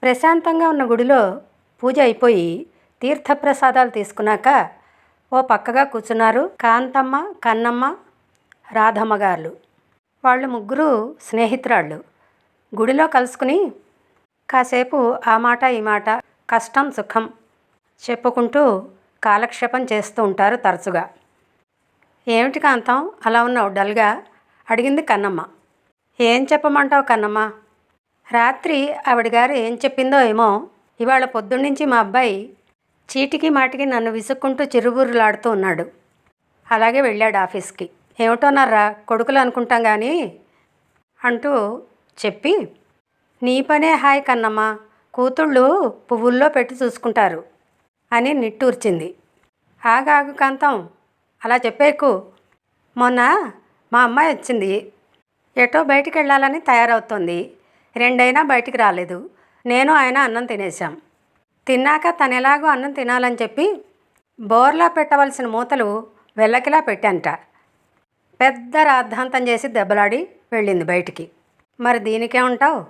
ప్రశాంతంగా ఉన్న గుడిలో పూజ అయిపోయి తీర్థప్రసాదాలు తీసుకున్నాక ఓ పక్కగా కూర్చున్నారు కాంతమ్మ, కన్నమ్మ, రాధమ్మ గారు. వాళ్ళు ముగ్గురు స్నేహితురాళ్ళు. గుడిలో కలుసుకుని కాసేపు ఆ మాట ఈ మాట, కష్టం సుఖం చెప్పుకుంటూ కాలక్షేపం చేస్తూ ఉంటారు తరచుగా. ఏమిటి కాంతం అలా ఉన్నావు డల్గా అడిగింది కన్నమ్మ. ఏం చెప్పమంటావు కన్నమ్మ? రాత్రి ఆవిడ గారు ఏం చెప్పిందో ఏమో, ఇవాళ పొద్దున్నుంచి మా అబ్బాయి చీటికి మాటికి నన్ను విసుక్కుంటూ చిరుబుర్రులాడుతూ ఉన్నాడు. అలాగే వెళ్ళాడు ఆఫీస్కి. ఏమిటోనర్రా కొడుకులు అనుకుంటాం కానీ అంటూ చెప్పి, నీ పనే హాయ్ కన్నమ్మ, కూతుళ్ళు పువ్వుల్లో పెట్టి చూసుకుంటారు అని నిట్టూర్చింది. ఆగాగు కాంతం, అలా చెప్పేకు. మొన్న మా అమ్మాయి వచ్చింది. ఎటో బయటికి వెళ్ళాలని తయారవుతోంది. 2 అయినా బయటికి రాలేదు. నేను ఆయన అన్నం తినేశాం. తిన్నాక తను ఎలాగో అన్నం తినాలని చెప్పి బోర్లా పెట్టవలసిన మూతలు వెళ్ళకిలా పెట్టాంట. పెద్ద రాద్ధాంతం చేసి దెబ్బలాడి వెళ్ళింది బయటికి. మరి దీనికే ఉంటావు?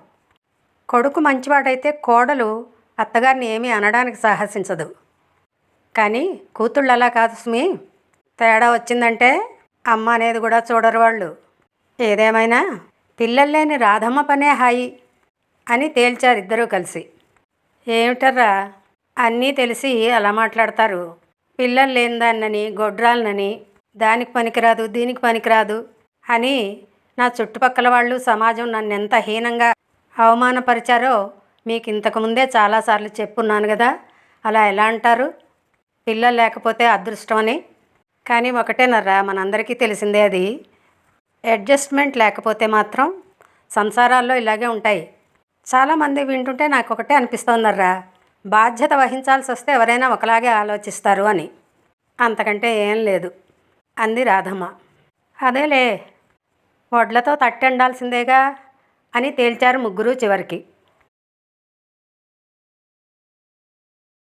కొడుకు మంచివాడైతే కోడలు అత్తగారిని ఏమీ అనడానికి సాహసించదు. కానీ కూతుళ్ళు అలా కాదు సుమి. తేడా వచ్చిందంటే అమ్మ అనేది కూడా చూడరు వాళ్ళు. ఏదేమైనా పిల్లలు లేని రాధమ్మ పనే హాయి అని తేల్చారు ఇద్దరూ కలిసి. ఏమిటర్రా అన్నీ తెలిసి అలా మాట్లాడతారు? పిల్లలు లేని దాన్నని, గొడ్రాలనని, దానికి పనికిరాదు దీనికి పనికిరాదు అని నా చుట్టుపక్కల వాళ్ళు, సమాజం నన్ను ఎంత హీనంగా అవమానపరిచారో మీకు ఇంతకుముందే చాలాసార్లు చెప్పున్నాను కదా. అలా ఎలా అంటారు? పిల్లలు లేకపోతే అదృష్టం అని. కానీ ఒకటేనర్రా, మనందరికీ తెలిసిందే అది. అడ్జస్ట్మెంట్ లేకపోతే మాత్రం సంసారాల్లో ఇలాగే ఉంటాయి. చాలామంది వింటుంటే నాకు ఒకటే అనిపిస్తోందర్రా, బాధ్యత వహించాల్సి వస్తే ఎవరైనా ఒకలాగే ఆలోచిస్తారు అని. అంతకంటే ఏం లేదు అంది రాధమ్మ. అదేలే, వడ్లతో తట్టెండాల్సిందేగా అని తేల్చారు ముగ్గురు చివరికి.